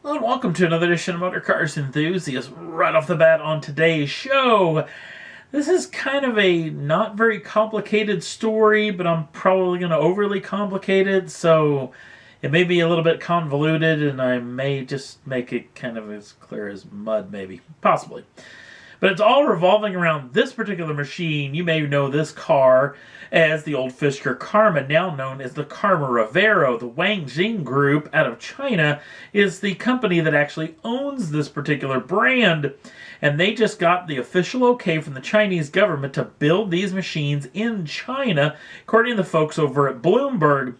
Hello and welcome to another edition of Motor Cars Enthusiasts. Right off the bat on today's show, this is kind of a not very complicated story, but I'm probably going to overly complicate it, so it may be a little bit convoluted, and I may just make it kind of as clear as mud, maybe. Possibly. But it's all revolving around this particular machine. You may know this car as the old Fisker Karma, now known as the Karma Revero. The Wang Jing Group out of China is the company that actually owns this particular brand. And they just got the official okay from the Chinese government to build these machines in China, according to the folks over at Bloomberg.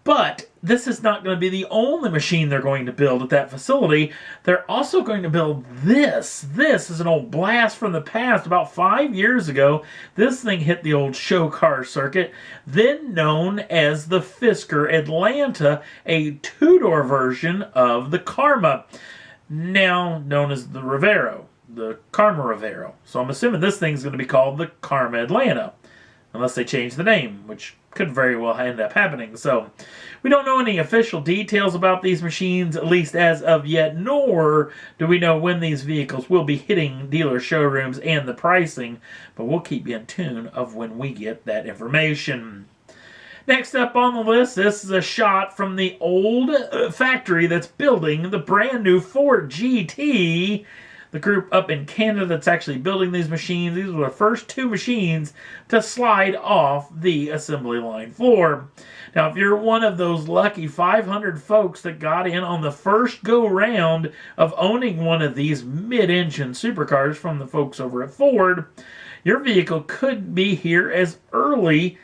But this is not going to be the only machine they're going to build at that facility. They're also going to build this. This is an old blast from the past. About 5 years ago, this thing hit the old show car circuit, then known as the Fisker Atlanta, a two-door version of the Karma, now known as the Revero, the Karma Revero. So I'm assuming this thing's going to be called the Karma Atlanta, unless they change the name, which could very well end up happening. So we don't know any official details about these machines, at least as of yet, nor do we know when these vehicles will be hitting dealer showrooms and the pricing, but we'll keep you in tune of when we get that information. Next up on the list, this is a shot from the old factory that's building the brand new Ford GT. The group up in Canada that's actually building these machines. These were the first two machines to slide off the assembly line floor. Now, if you're one of those lucky 500 folks that got in on the first go-round of owning one of these mid-engine supercars from the folks over at Ford, your vehicle could be here as early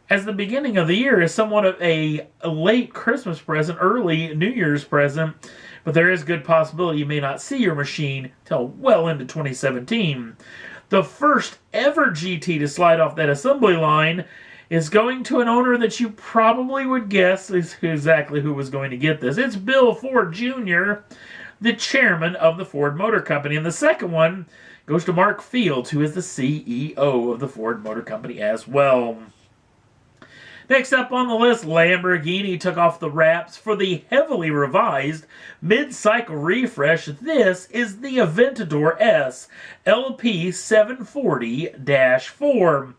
as the beginning of the year, as somewhat of a late Christmas present, early New Year's present. But there is a good possibility you may not see your machine till well into 2017. The first ever GT to slide off that assembly line is going to an owner that you probably would guess is exactly who was going to get this. It's Bill Ford Jr., the chairman of the Ford Motor Company. And the second one goes to Mark Fields, who is the CEO of the Ford Motor Company as well. Next up on the list, Lamborghini took off the wraps for the heavily revised mid-cycle refresh. This is the Aventador S LP 740-4.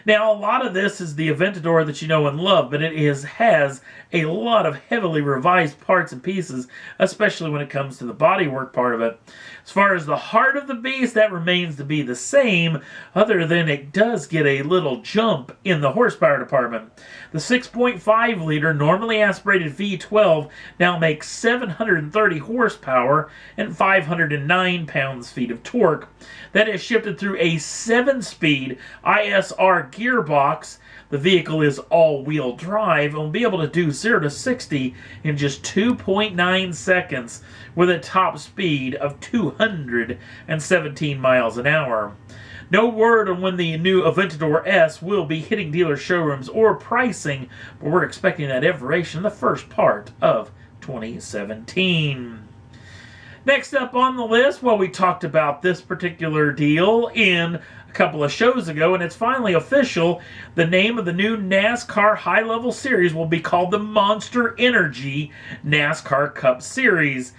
Now, a lot of this is the Aventador that you know and love, but it has a lot of heavily revised parts and pieces, especially when it comes to the bodywork part of it. As far as the heart of the beast, that remains to be the same, other than it does get a little jump in the horsepower department. The 6.5-liter normally aspirated V12 now makes 730 horsepower and 509 pounds-feet of torque. That is shifted through a 7-speed ISR gearbox. The vehicle is all-wheel drive and will be able to do 0 to 60 in just 2.9 seconds with a top speed of 217 miles an hour. No word on when the new Aventador S will be hitting dealer showrooms or pricing, but we're expecting that information in the first part of 2017. Next up on the list, well, we talked about this particular deal in a couple of shows ago, and it's finally official. The name of the new NASCAR high-level series will be called the Monster Energy NASCAR Cup Series.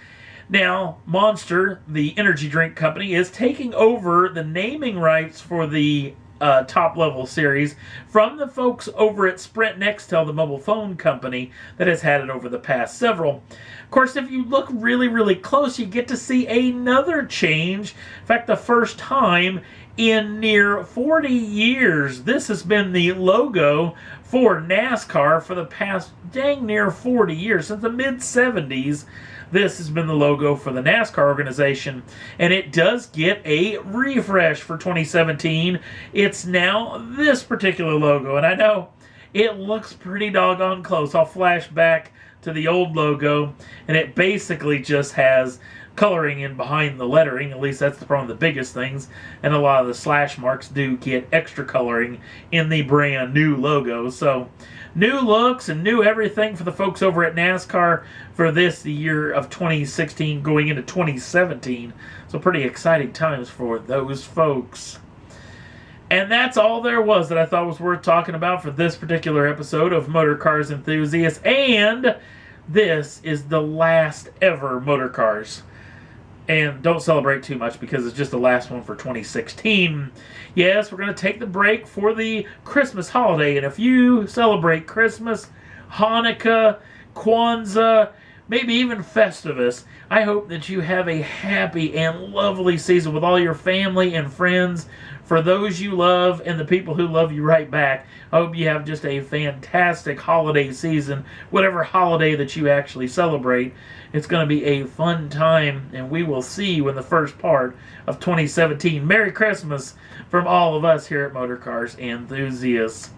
Now, Monster, the energy drink company, is taking over the naming rights for the top-level series from the folks over at Sprint Nextel, the mobile phone company that has had it over the past several. Of course, if you look really, really close, you get to see another change. In fact, the first time in near 40 years, this has been the logo for NASCAR for the past dang near 40 years, since the mid-70s. This has been the logo for the NASCAR organization, and it does get a refresh for 2017. It's now this particular logo, and I know it looks pretty doggone close. I'll flash back to the old logo, and it basically just has coloring in behind the lettering. At least that's probably the biggest things, and a lot of the slash marks do get extra coloring in the brand new logo. So new looks and new everything for the folks over at NASCAR for this, the year of 2016 going into 2017. So pretty exciting times for those folks. And that's all there was that I thought was worth talking about for this particular episode of Motor Cars Enthusiasts. And this is the last ever Motor Cars. And don't celebrate too much because it's just the last one for 2016. Yes, we're going to take the break for the Christmas holiday. And if you celebrate Christmas, Hanukkah, Kwanzaa, maybe even Festivus, I hope that you have a happy and lovely season with all your family and friends. For those you love and the people who love you right back, I hope you have just a fantastic holiday season, whatever holiday that you actually celebrate. It's going to be a fun time, and we will see you in the first part of 2017. Merry Christmas from all of us here at Motor Cars Enthusiasts.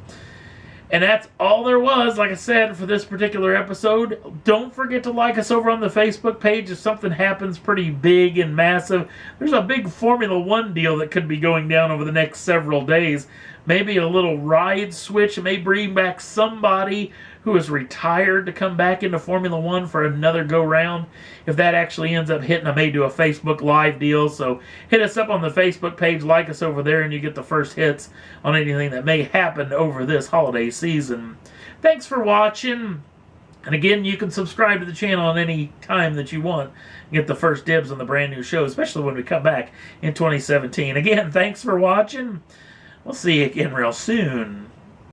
And that's all there was, like I said, for this particular episode. Don't forget to like us over on the Facebook page if something happens pretty big and massive. There's a big Formula One deal that could be going down over the next several days. Maybe a little ride switch may bring back somebody who is retired to come back into Formula One for another go-round. If that actually ends up hitting, I may do a Facebook Live deal. So hit us up on the Facebook page, like us over there, and you get the first hits on anything that may happen over this holiday season. Thanks for watching. And again, you can subscribe to the channel at any time that you want and get the first dibs on the brand new show, especially when we come back in 2017. Again, thanks for watching. We'll see you again real soon.